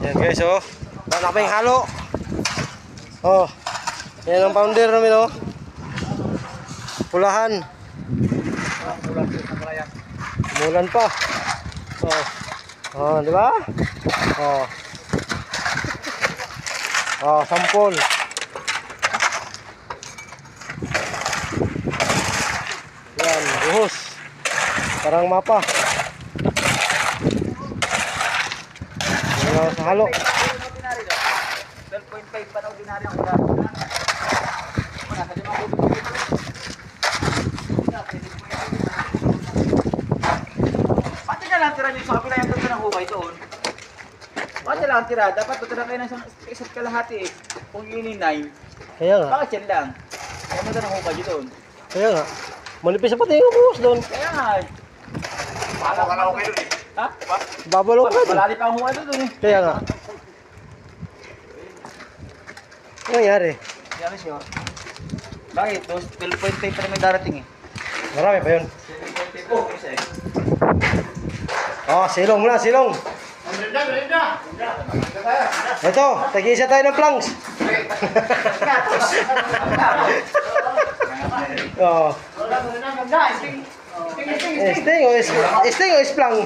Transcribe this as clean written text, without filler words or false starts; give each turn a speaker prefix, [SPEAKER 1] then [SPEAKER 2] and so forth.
[SPEAKER 1] Yan guys, oh. Wala pa yung halo. Oh. Yan ang pounder namin, oh. Pulahan. Umulan pa. Oh. Oh, di ba? Oh. Oh, sampol. Yan, buhos. Parang mapa. Yan sa halo.
[SPEAKER 2] 12.5 pa na ordinary ang ulan. Pati na lang tira nyo sa kapila yung ganda ng hukay doon. Pati lang tira, dapat tutira kayo ng isa't kalahati eh. Kung yun yung 9,
[SPEAKER 1] Kaya nga.
[SPEAKER 2] bakit yan lang? Kaya ganda ng hukay dito doon.
[SPEAKER 1] Kaya nga. Manipis pa yung buhos doon.
[SPEAKER 2] Kaya nga eh.
[SPEAKER 3] Paano ka na okay doon eh?
[SPEAKER 2] Ha?
[SPEAKER 1] Babalo ka doon.
[SPEAKER 2] Malali pa ang hukay doon eh.
[SPEAKER 1] Kaya nga. Ano nangyari?
[SPEAKER 2] Yan siya. Bakit? 12.5 pa naman darating eh.
[SPEAKER 1] Marami pa yun.
[SPEAKER 2] 12.5 po, isa eh.
[SPEAKER 1] Oh, silong muna, silong. Ito, tag-isa tayo ng planks. Oh. Sting o isplang.